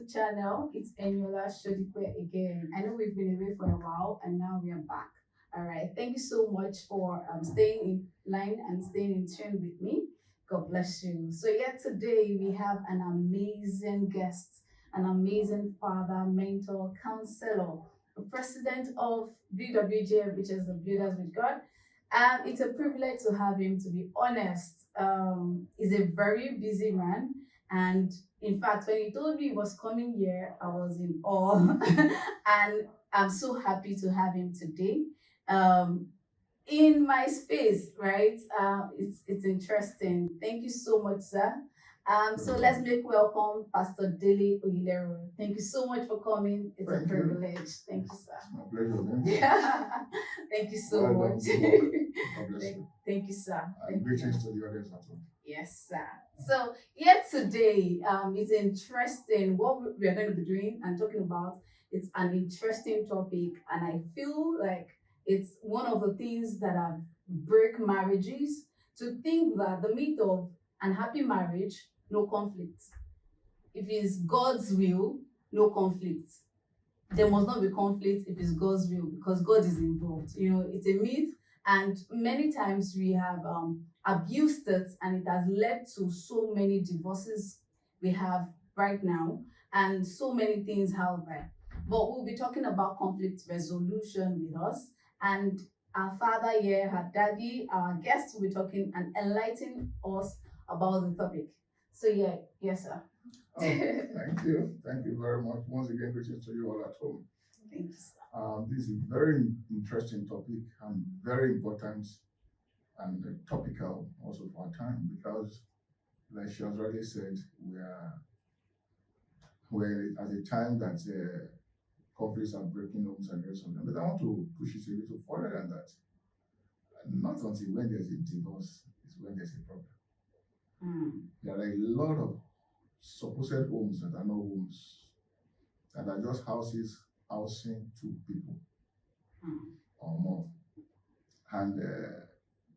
YouTube channel. It's Eniola Shodikwe again. I know we've been away for a while and now we are back. All right. Thank you so much for staying in line and staying in tune with me. God bless you. So, yeah, today we have an amazing guest, an amazing father, mentor, counselor, the president of BWJ, which is the Builders with God. And it's a privilege to have him, to be honest. He's a very busy man. And in fact, when he told me he was coming here, I was in awe. And I'm so happy to have him today. Um, in my space, right? It's interesting. Thank you so much, sir. So let's make welcome Pastor Dele Oyilero. Thank you so much for coming. It's a privilege. Thank you, sir. It's my pleasure, man. Yeah. Thank you so Well much. done. God bless Thank, you. thank you, sir. And Thank you. greetings to the audience at home. Yes, sir. So, yet today, it's interesting what we are going to be doing and talking about. It's an interesting topic, and I feel like it's one of the things that have break marriages. To think that the myth of an happy marriage, no conflict. If it's God's will, no conflict. There must not be conflict if it's God's will because God is involved. You know, it's a myth, and many times we have abused it, and it has led to so many divorces we have right now, and so many things out there. But we'll be talking about conflict resolution with us, and our father here, our daddy, our guest will be talking and enlightening us about the topic. So yeah, yes, sir. Thank you. Thank you very much. Once again, greetings to you all at home. Thank you, sir. This is a very interesting topic and very important and topical also for our time because, like she has already said, we're at a time that conflicts are breaking homes and the rest of them. But I want to push it a little further than that. Not until when there's a divorce is when there's a problem. There are a lot of supposed homes that are not homes, that are just houses housing two people or more. And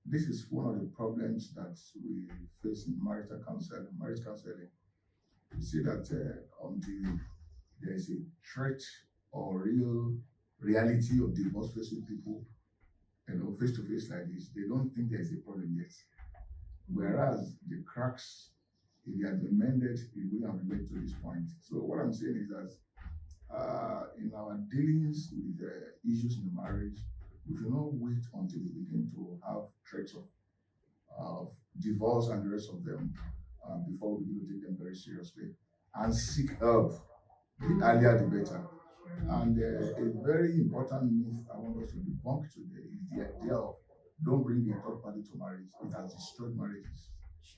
this is one of the problems that we face in marriage counseling. You see that until there is a threat or real reality of divorce facing people, face to face like this, they don't think there is a problem yet. Whereas the cracks, if they had been mended, it wouldn't have led to this point. So what I'm saying is that in our dealings with issues in the marriage, we should not wait until we begin to have threats of divorce and the rest of them before we begin to take them very seriously and seek help. The earlier the better. And a very important myth I want us to debunk today is the idea of don't bring a third party to marriage. It has destroyed marriages.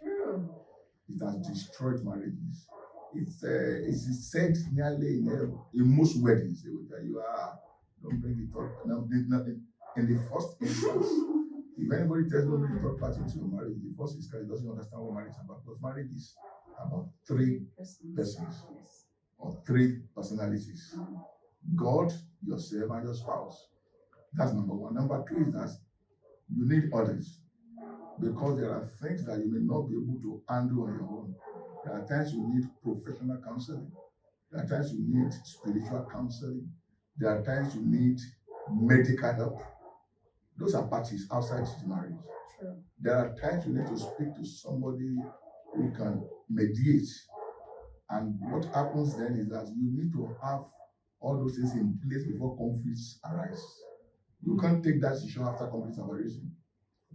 True. It has destroyed marriages. It's said nearly in most weddings. They will tell you, don't bring the third. In the first instance, if anybody tells you the third party to your marriage, the first instance doesn't understand what marriage is about. Because marriage is about three persons or three personalities: God, yourself, and your spouse. That's number one. Number two is that you need others because there are things that you may not be able to handle on your own. There are times you need professional counseling. There are times you need spiritual counseling. There are times you need medical help. Those are parties outside the marriage. True. There are times you need to speak to somebody who can mediate. And what happens then is that you need to have all those things in place before conflicts arise. You can't take that decision after conflicts have arisen.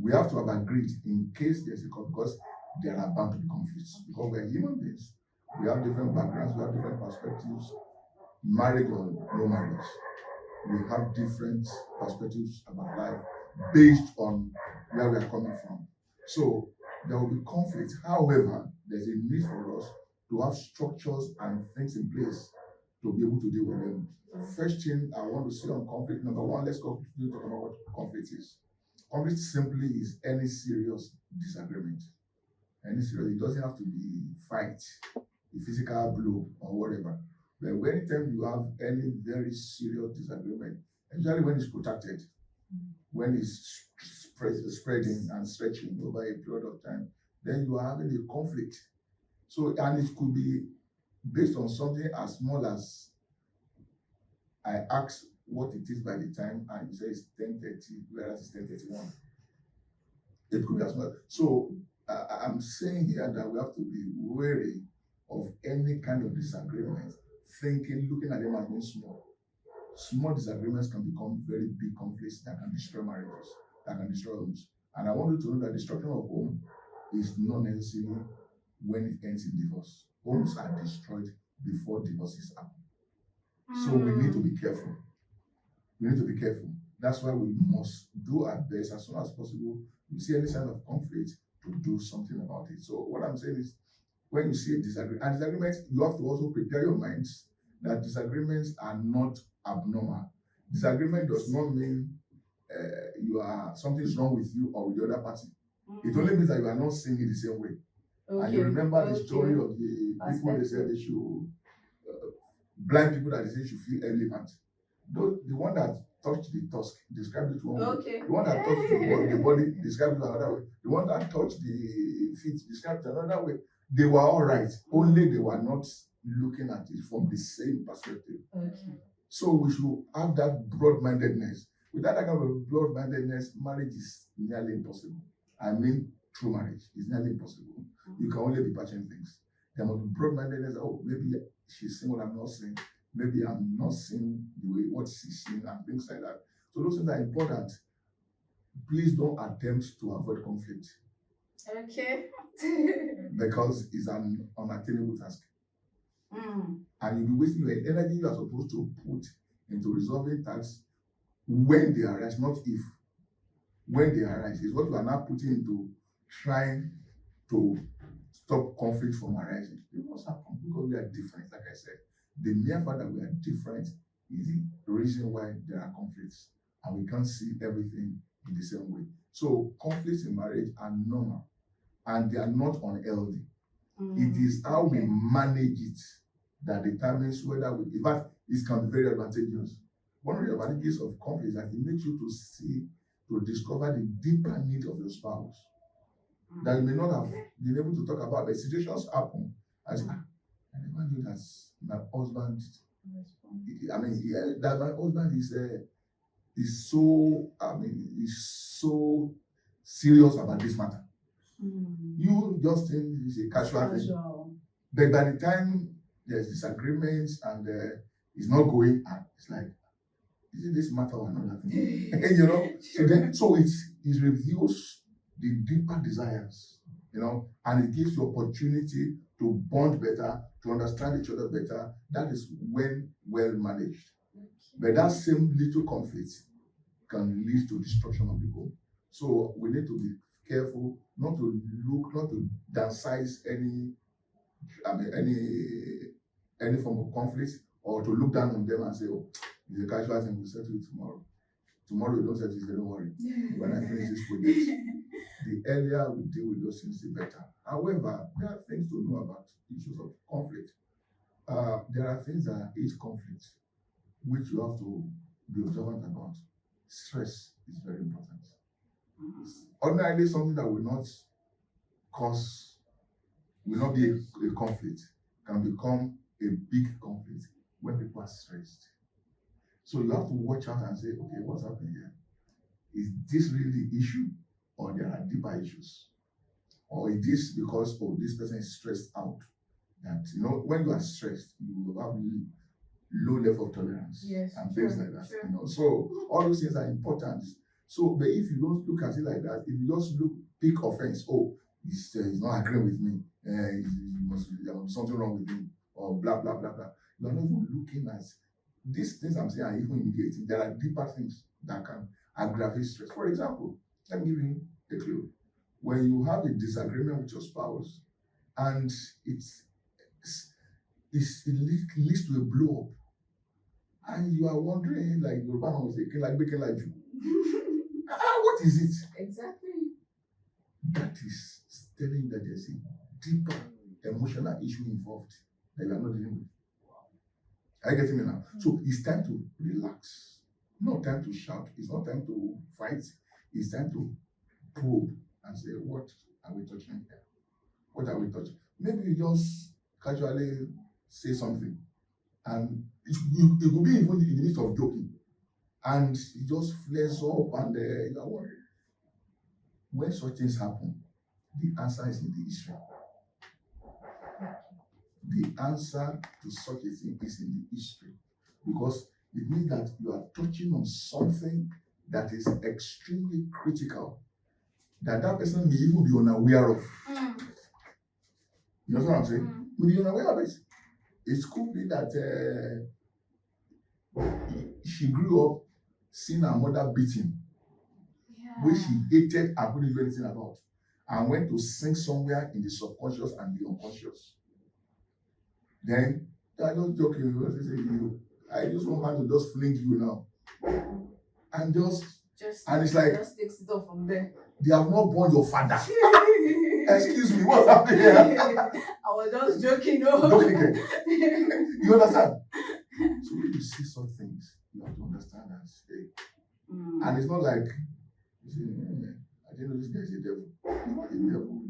We have to have agreed in case there's a conflict because there are bound to be conflicts because we're human beings. We have different backgrounds, we have different perspectives, marriage or no marriage. We have different perspectives about life based on where we are coming from. So there will be conflict. However, there's a need for us to have structures and things in place to be able to deal with them. First thing I want to say on conflict, number one, let's go to talk about what conflict is. Conflict simply is any serious disagreement. Any serious, it doesn't have to be fight, a physical blow or whatever. But anytime you have any very serious disagreement, especially when it's protracted, when it's spreading and stretching over a period of time, then you are having a conflict. So, and it could be based on something as small as I ask what it is by the time and you say it's 10:30, whereas it's 10:31. It could be as well. So I'm saying here that we have to be wary of any kind of disagreement, looking at them as being small. Small disagreements can become very big conflicts that can destroy marriages, that can destroy homes. And I want you to know that destruction of home is not necessarily when it ends in divorce. Homes are destroyed before divorces happen. So we need to be careful. We need to be careful. That's why we must do our best as soon as possible. We see any sign of conflict to do something about it. So what I'm saying is, when you see a disagreement, and disagreements, you have to also prepare your minds that disagreements are not abnormal. Disagreement does not mean something is wrong with you or with the other party. It only means that you are not seeing it the same way. Okay. And you remember the story of the people they said they should blind people that they say should feel elephant. The one that touched the tusk described it one way. The one that touched the body described it another way. The one that touched the feet described it another way. They were all right, only they were not looking at it from the same perspective. Okay. So we should have that broad-mindedness. Without that kind of broad-mindedness, marriage is nearly impossible. I mean, true marriage is nearly impossible. You can only be patching things. There must be broad-mindedness. Oh, maybe she's seeing what I'm not seeing. Maybe I'm not seeing the way what she's seeing and things like that. So those things are important. Please don't attempt to avoid conflict. Okay. Because it's an unattainable task. And you'll be wasting your energy you are supposed to put into resolving tasks when they arise, not if. When they arise, is what you are now putting into trying to stop conflict from arising. It must happen because we are different, like I said. The mere fact that we are different is the reason why there are conflicts, and we can't see everything in the same way. So conflicts in marriage are normal, and they are not unhealthy. It is how we manage it that determines whether we, in fact, this can be very advantageous. One of the advantages of conflict is that it makes you to discover the deeper need of your spouse that you may not have been able to talk about. But situations happen. I never knew that my husband, that my husband is so serious about this matter. You just think it's a casual thing. But by the time there's disagreements and it's not going, it's like, isn't this matter or another thing? So it reveals the deeper desires, and it gives you opportunity to bond better, to understand each other better. That is when well managed. But that same little conflict can lead to destruction of the home. So we need to be careful not to downsize any form of conflict, or to look down on them and say, oh, it's a casual thing, we'll settle it tomorrow. Tomorrow we don't settle it, don't worry. When I finish this project, the earlier we deal with those things, the better. However, there are things to know about issues of conflict. There are things that age conflict, which you have to be observant about. Stress is very important. Ordinarily, something that will not be a conflict can become a big conflict when people are stressed. So you have to watch out and say, okay, what's happening here? Is this really the issue, or there are deeper issues? Or is this because this person is stressed out? That when you are stressed, you have low level of tolerance and things like that. So all those things are important. So, but if you don't look at it like that, if you just pick offense, he's not agreeing with me, there must be something wrong with him, or blah blah blah blah. You are not even looking at these things I'm saying are even indicating there are deeper things that can aggravate stress. For example, let me give you a clue. When you have a disagreement with your spouse and it leads to a blow up, and you are wondering, like your man was saying, like making like you. What is it? Exactly. That is telling that there's a deeper emotional issue involved that you are not dealing with. Are you getting me now? So it's time to relax. Not time to shout. It's not time to fight. It's time to probe and say, what are we touching here? What are we touching? Maybe you just casually say something, and it could be even in the midst of joking, and it just flares up, and you are worried. When such things happen, the answer is in the history. The answer to such a thing is in the history, because it means that you are touching on something that is extremely critical, that person may even be unaware of. You know what I'm saying? May be unaware of it. It could be that she grew up seeing her mother beating, which she hated and couldn't do anything about, and went to sink somewhere in the subconscious and the unconscious. Then I just joking, I just want man to just fling you now, and and it's like just takes it off from there. They have not born your father. Excuse me, what's happening here? I was just joking. Joking. You understand? So when you see such things, you have to understand that. And it's not like you say, I didn't know this guy is a devil. He's not a devil.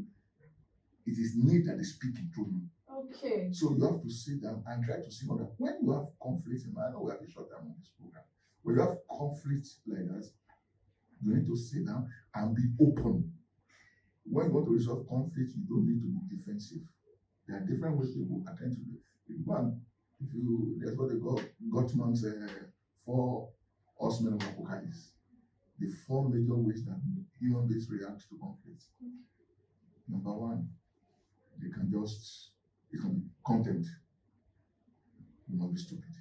It is need that is speaking through him. Okay. So you have to sit down and try to see what that. When you have conflict, I know we have a short time on this program. When you have conflict like that, you need to sit down and be open. When you want to resolve conflict, you don't need to be defensive. There are different ways people attend to it. That's what they call Gottman's 4 horsemen of apocalypse. The 4 major ways that human beings react to conflict. Number 1, it can be content. You must be stupid.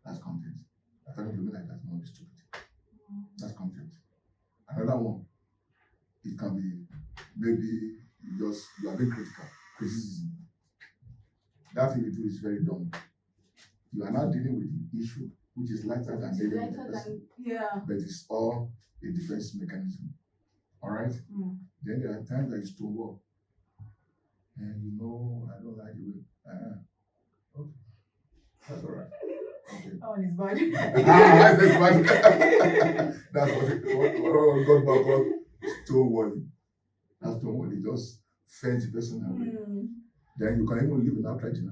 That's content. I find it like that, you must be stupid. That's content. Another one, it can be maybe you are being critical. Criticism. That thing you do is very dumb. You are not dealing with the issue, which is lighter than dealing with the person. But it's all a defense mechanism. Alright? Then there are times that you stonewall. And I don't like the way. Okay. That's alright. Okay. Oh, it's bad. That's what God stonewalling. That's stonewalling. Just fence the person away. Then you can even live without trying to know.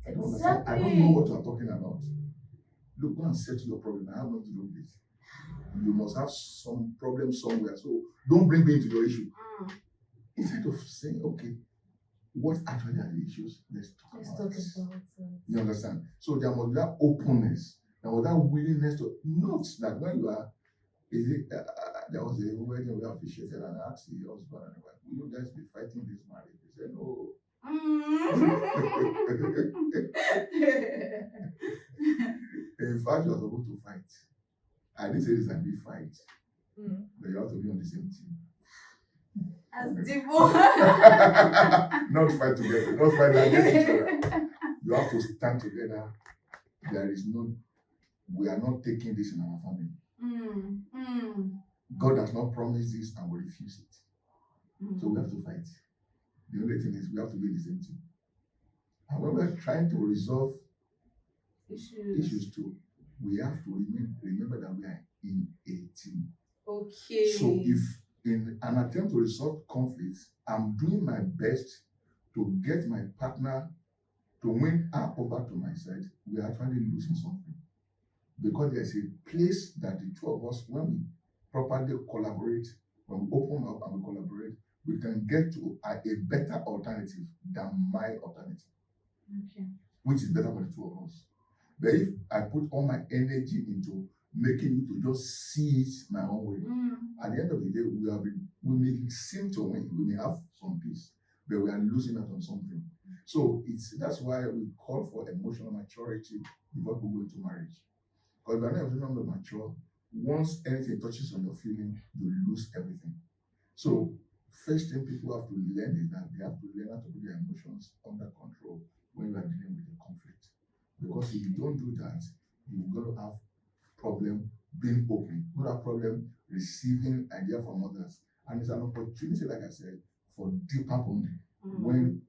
I don't understand. I don't know what you are talking about. Look, go and settle your problem. I have nothing to do with it. You must have some problem somewhere. So don't bring me into your issue. Instead of saying, okay, what actually are the issues? Let's talk about it. You understand? So there must be that openness. There was that willingness to note that when you are, there was a wedding we officiated, and I asked the husband and wife, will you guys be fighting this marriage? They said, no. In fact, you are supposed to fight. I didn't say this and be fight, but you have to be on the same team. As Divo. Not fight together, not fight against each other. You have to stand together. We are not taking this in our family. God has not promised this and we refuse it. So we have to fight. The only thing is we have to be the same team. And when we're trying to resolve issues too, we have to remember that we are in a team. Okay. So if in an attempt to resolve conflicts, I'm doing my best to get my partner to win her over to my side, we are actually losing something. Because there's a place that the two of us, when we properly collaborate, when we open up and we collaborate, we can get to a better alternative than my alternative. Okay. Which is better for the two of us. But if I put all my energy into making you to just see it my own way, at the end of the day, we may seem to win, we may have some peace, but we are losing out on something. So that's why we call for emotional maturity before we go into marriage. Because if you are not emotionally mature, once anything touches on your feeling, you lose everything. So first thing people have to learn is that they have to learn how to put their emotions under control when you are dealing with a conflict. Because if you don't do that, you're going to have problem being open. You're going to have problem receiving idea from others. And it's an opportunity, like I said, for deeper bonding when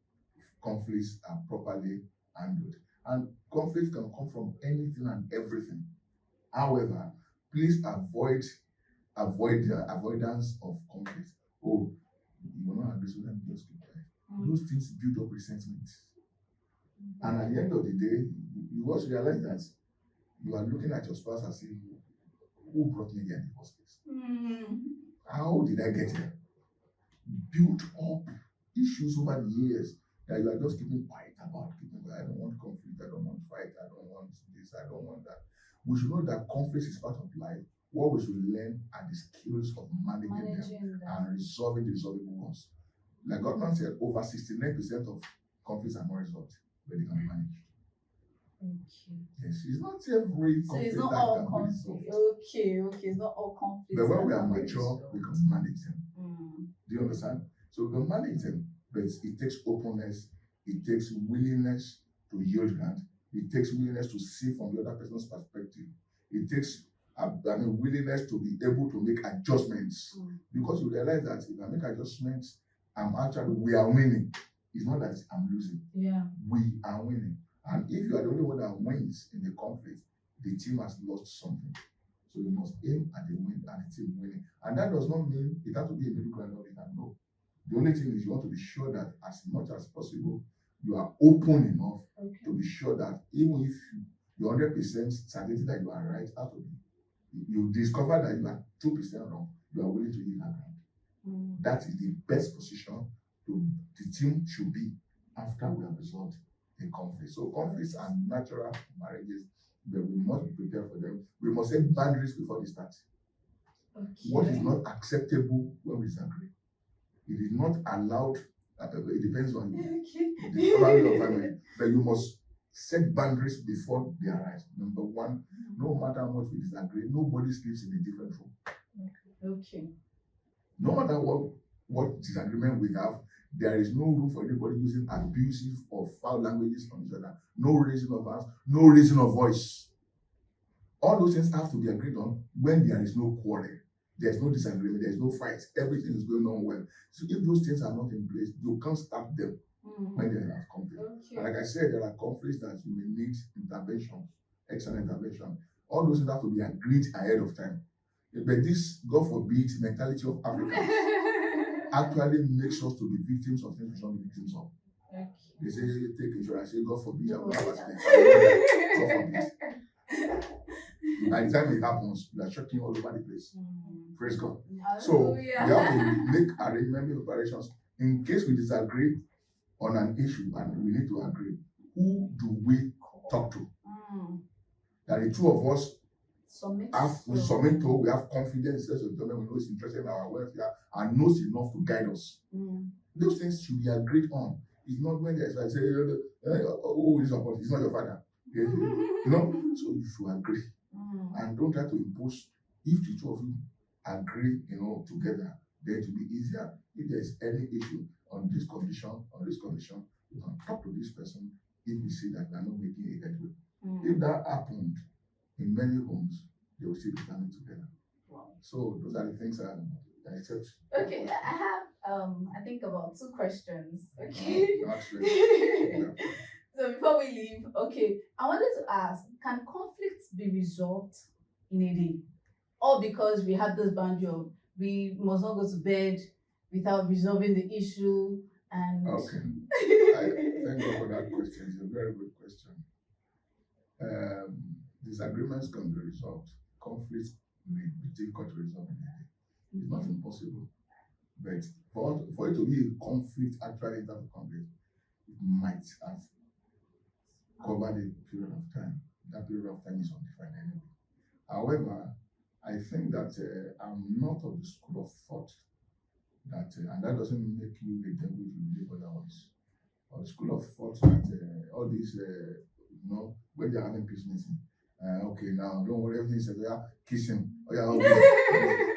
conflicts are properly handled. And conflicts can come from anything and everything. However, please avoid the avoidance of conflict. Oh, you will not agree, so let me just keep quiet. Those things build up resentment. And at the end of the day, you also realize that you are looking at your spouse and saying, who brought me here in the first place? How did I get here? Built up issues over the years that you are just keeping quiet about. I don't want conflict, I don't want fight, I don't want this, I don't want that. We should know that conflict is part of life. What we should learn are the skills of managing them and resolving the resolvable ones. Like Gottman said, over 69% of conflicts are not resolved, but they can be managed. Okay. Yes, it's not every So conflict it's not that all can be conflict. resolved. Okay. It's not all conflicts. But when that we are can be mature, resolved. we can manage them. Do you understand? So we can manage them, but it takes openness, it takes willingness to yield ground, it takes willingness to see from the other person's perspective, it takes willingness to be able to make adjustments. Because you realize that if I make adjustments, we are winning. It's not that I'm losing. Yeah. We are winning. And if you are the only one that wins in the conflict, the team has lost something. So you must aim at the win and the team winning. And that does not mean it has to be a middle ground or it can no. The only thing is you want to be sure that as much as possible, you are open enough to be sure that even if you're 100% certainty that you are right, after you discover that you are 2% wrong, you are willing to yield that ground. That is the best position the team should be after we have resolved a conflict. So conflicts are natural marriages, but we must be prepared for them. We must set boundaries before they start. What is not acceptable when we disagree? It is not allowed. It depends on the family or family, but you must set boundaries before they arise. Number one, no matter how much we disagree, nobody sleeps in a different room. Okay. No matter what disagreement we have, there is no room for anybody using abusive or foul languages on each other. No raising of hands, no raising of voice. All those things have to be agreed on when there is no quarrel. There's no disagreement, there's no fight, everything is going on well. So if those things are not in place, you can't stop them when there are conflicts. Okay. And like I said, there are conflicts that you may need intervention, external intervention. All those things have to be agreed ahead of time. But this, God forbid, mentality of Africans actually makes us to be victims of things we shouldn't be victims of. Okay. They say, take insurance, say, God forbid, I'm not accident. God forbid. By the time it happens, you are shocking all over the place. Praise God. So we have to make arrangement preparations in case we disagree on an issue and we need to agree. Who do we talk to? That the two of us we submit to, we have confidence, we know is interested in our welfare and knows enough to guide us. Those things should be agreed on. It's not when there's like say, who is your it's not your father. You know, so you should agree. And don't try to impose. If the two of you agree, together, then it will be easier. If there's any issue on this condition, you can talk to this person if you see that they are not making a headway. If that happened in many homes, they will still be coming together. Wow. So those are the things I accept. Okay, I have I think about 2 questions. Okay. So before we leave, okay, I wanted to ask, can conflicts be resolved in a day? Or because we have this boundary of we must not go to bed without resolving the issue and Okay. Thank you for that question. It's a very good question. Disagreements can be resolved. Conflicts may be difficult to resolve in a day. It's not impossible. But for it to be a conflict, actually in terms of conflict, it might have covered a period of time. That period of time is undefined anyway. However, I think that I'm not of the school of thought that, and that doesn't make you a devil if you believe otherwise. Or the school of thought that all these, when they're having peace meeting, okay, now don't worry, everything's kissing. Oh yeah, okay.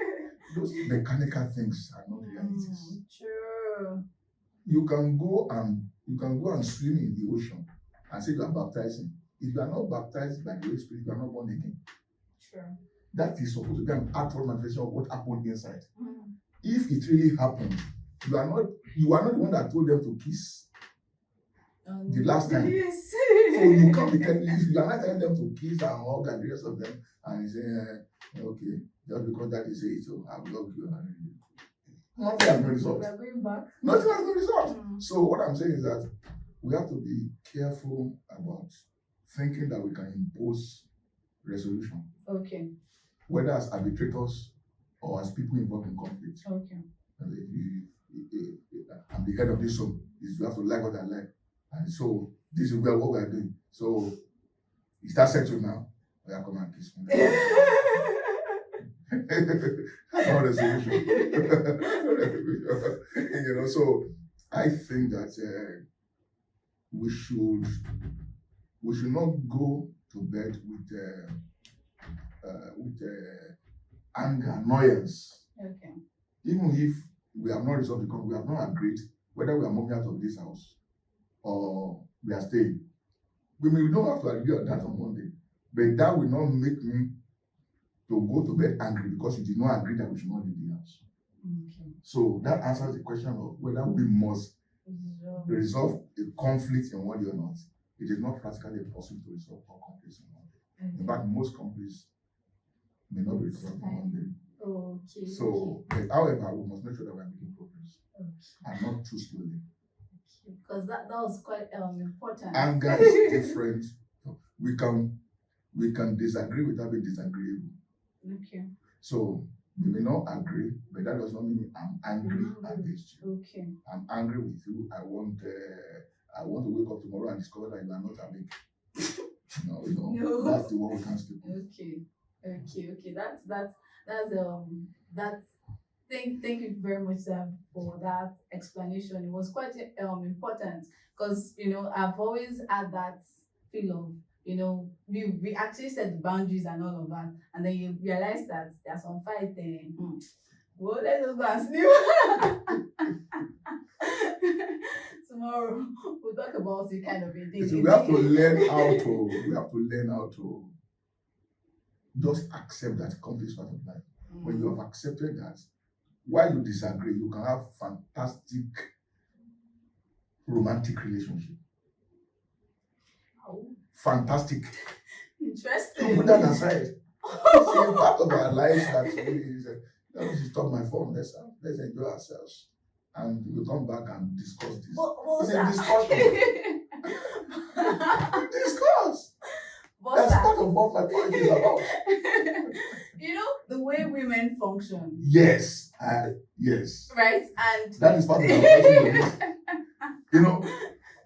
Those mechanical things are not realities. True. You can go and swim in the ocean and say you are baptizing. If you are not baptized by the Holy Spirit, you are not born again. True. That is supposed to be an outward manifestation of what happened inside. If it really happened, you are not the one that told them to kiss the last time. Yes. So you can't be telling, if you are not telling them to kiss and hug and the rest of them, and you say, okay, just because that is it, so I will hug you. Nothing has been resolved. We are going back. Nothing has been resolved. So what I'm saying is that we have to be careful about thinking that we can impose resolution, Okay. whether as arbitrators or as people involved in conflict. Okay. And I'm the head of this home. You have to like what I like. And so this is what we are doing. So is that settled now? Yeah, come and kiss me. That's not a solution. So I think that we should not go to bed with anger, annoyance. Okay. Even if we have not resolved the conflict, we have not agreed whether we are moving out of this house or we are staying. We don't have to agree on that on Monday, but that will not make me to go to bed angry because you did not agree that we should not leave the house. Okay. So that answers the question of whether we must resolve a conflict in one day or not. It is not practically possible to resolve all conflicts in one day. Okay. In fact, most conflicts may not be resolved in one day. Okay. So, however, we must make sure that we are making progress Okay. and not too slowly. Because that was quite important. Anger is different. We can disagree without being disagreeable. Okay. So we may not agree, but that does not mean I'm angry against you. Okay. I'm angry with you. I want to wake up tomorrow and discover that you are not awake. No. That's the one we can't sleep with. Okay. That's thank you very much for that explanation. It was quite important because I've always had that feel of we actually set the boundaries and all of that, and then you realize that there's some fighting. Well, let's just go and sleep. Tomorrow we'll talk about it kind of a thing. So we have to learn how to just accept that conflict is part of life. When you have accepted that, while you disagree, you can have fantastic romantic relationship. Oh. Fantastic. Interesting. So put that aside. See, part of our lives that we let me stop my phone. Let's enjoy ourselves, and we'll come back and discuss this. What's It's a that? discussion. Discuss. That's part of what my point is about. The way women function, Yes. Yes. right? And That is part of the question.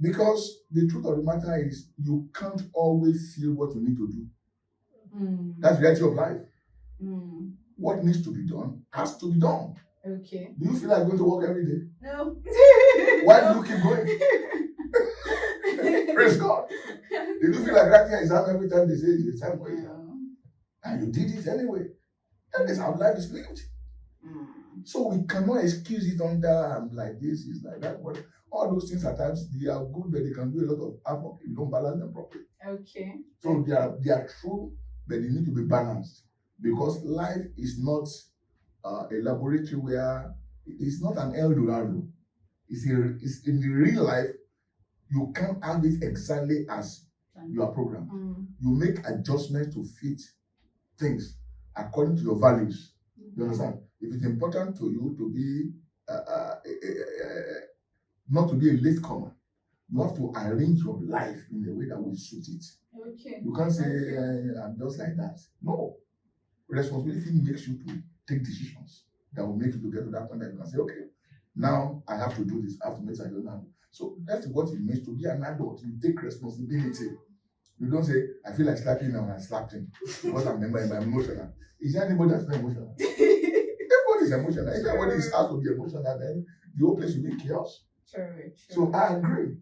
Because the truth of the matter is you can't always feel what you need to do. That's the reality of life. What needs to be done has to be done. Okay. Do you feel like going to work every day? No. Why do you keep going? Praise God. Did you feel like writing an exam every time they say it's time for exam? And you did it anyway. That is how life is lived. So we cannot excuse it under like this, is like that. But all those things at times they are good, but they can do a lot of havoc if you don't balance them properly. Okay. So they are true, but they need to be balanced because life is not a laboratory where it's not an El Dorado. It's in the real life. You can't have it exactly as you are programmed. You make adjustments to fit things according to your values. You understand? If it's important to you to be not to be a latecomer, you have to arrange your life in a way that will suit it. Okay. You can't say I'm just like that. No. Responsibility makes you to take decisions that will make you to get to that point that you can say, okay, now I have to do this. I have to make sure now. So that's what it means to be an adult. You take responsibility. You don't say, I feel like slapping him and I slapped him because I'm emotional. Is there anybody that's not emotional? Everybody is emotional. If everybody has to be emotional, then the whole place will be chaos. True. So I agree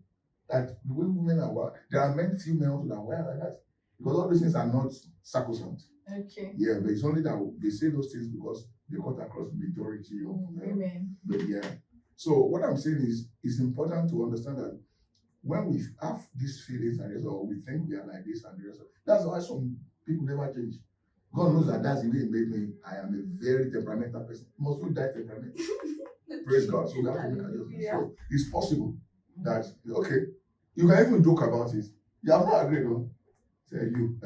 that the way women are wired, there are many females that are wired like that because all those things are not sacrosanct. Okay. Yeah, but it's only that they say those things because they cut across the majority of women. But yeah. So what I'm saying is, it's important to understand that when we have these feelings and or we think we are like this and the rest of that's why some people never change. God knows that that's the way He made me. I am a very temperamental person. Must we die temperament? Praise God. So we have to make adjustments. So it's possible that okay, you can even joke about it. You have not agreed on. Say you.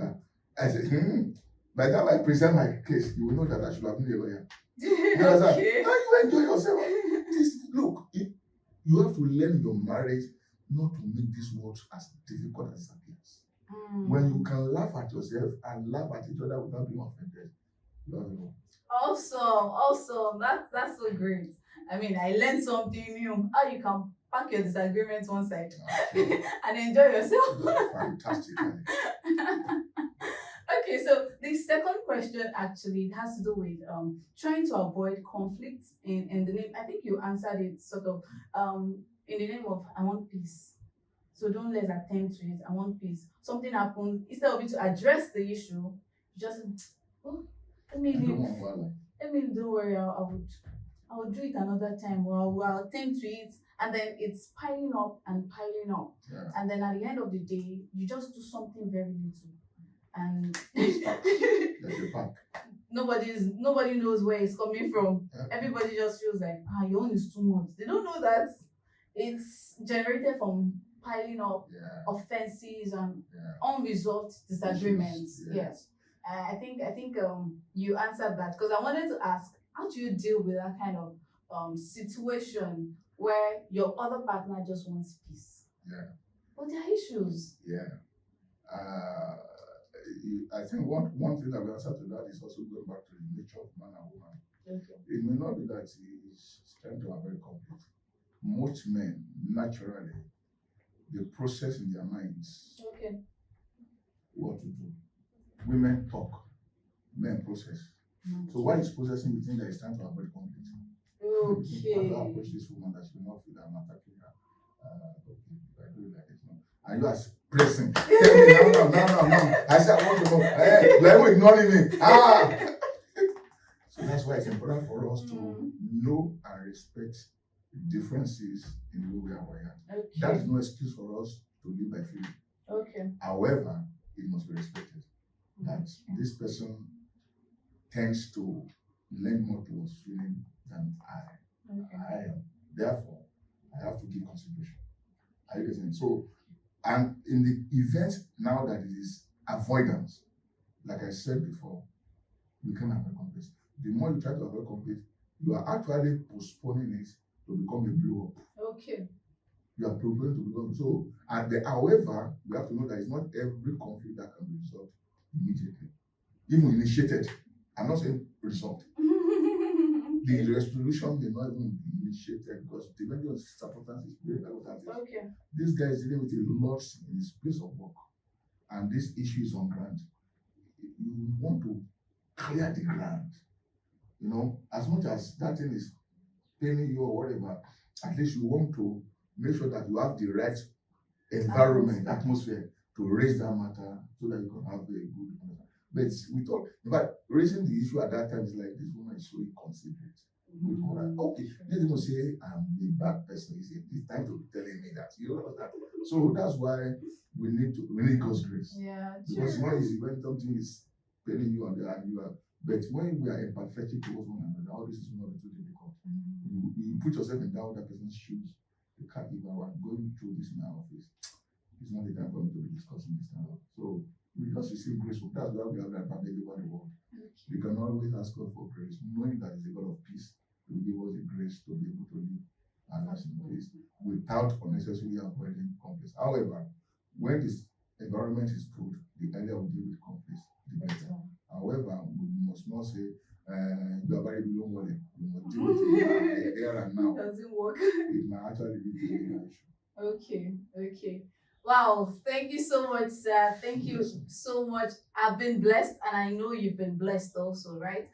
I said, by the time I present my case, you will know that I should have been a lawyer. You understand? Okay. How you enjoy yourself? Look, you have to learn your marriage not to make this world as difficult as it appears. Mm. When you can laugh at yourself and laugh at each other without being offended, you have enough. Awesome. That's so great. I mean, I learned something new. How you can pack your disagreements one side and enjoy yourself. Fantastic. Okay, so the second question actually has to do with trying to avoid conflict in the name. I think you answered it sort of in the name of I want peace. So don't let's attend to it. I want peace. Something happens instead of you to address the issue, you just oh, let me leave. Let me don't worry. I will do it another time. Well, I'll attend to it, and then it's piling up and piling up, Yeah. and then at the end of the day, you just do something very little, and Like a pack. nobody knows where it's coming from. Yeah. Everybody just feels like your own is too much. They don't know that it's generated from piling up Yeah. offenses and Yeah. unresolved disagreements. Issues, yeah. Yes. I think you answered that because I wanted to ask, how do you deal with that kind of situation where your other partner just wants peace? Yeah. But there are issues. Yeah. I think one thing that will answer to that is also going back to the nature of man and woman. Okay. It may not be that he is trying to avoid conflict. Most men, naturally, they process in their minds Okay. what to do. Women talk, men process. So while he's processing, you think that it's time to avoid conflict. Okay. How to approach this woman that she will not feel that I'm attacking her. Okay, if I do it like this now. And you are pressing. Tell me now. I said I want to know. Hey, you are ignoring me. So that's why it's important for us to know and respect differences in the way we are wired. Okay. That is no excuse for us to live by feeling. Okay. However, it must be respected that this person tends to lean more towards feeling than I am. Therefore, I have to give consideration. Are you getting it? So, and in the event now that it is avoidance, like I said before, we can avoid conflict. The more you try to avoid conflict, you are actually postponing it to become a blow up. Okay. You are preparing to become so. However, we have to know that it's not every conflict that can be resolved immediately, even initiated. I'm not saying resolved. The resolution may not even be initiated because depending on circumstances, Okay. this guy is dealing with a lot in his place of work, and this issue is on ground. You want to clear the ground, as much as that thing is paining you or whatever. At least you want to make sure that you have the right environment, atmosphere to raise that matter so that you can have a good. But we thought, in fact, raising the issue at that time is like, this woman is so inconsiderate. Okay, let him say I'm a bad person. He said, it's time to be telling me that. So that's why we need God's grace. Yeah. Because it's not easy when something is paining you and you are. But when we are empathetic towards one another, all this is not too difficult. You put yourself in that other person's shoes. You can't even going through this in our office. It's not the time for me to be discussing this now. So we just receive grace. That's why we have that advantage over the world. We can always ask God for grace, knowing that He's a God of peace. He will give us the grace to be able to live our lives in peace without unnecessarily avoiding conflicts. However, when this environment is good, the earlier we deal with conflicts, the better. However, we must not say, you are very below one. We must deal with it here and now. It doesn't work. It might actually be a bigger issue. Okay. Wow, thank you so much, sir. Thank you so much. I've been blessed, and I know you've been blessed also, right?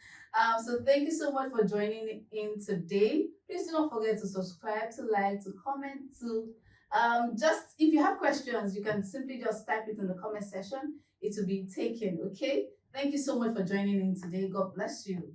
So thank you so much for joining in today. Please do not forget to subscribe, to like, to comment, to just if you have questions, you can simply just type it in the comment section. It will be taken, okay? Thank you so much for joining in today. God bless you.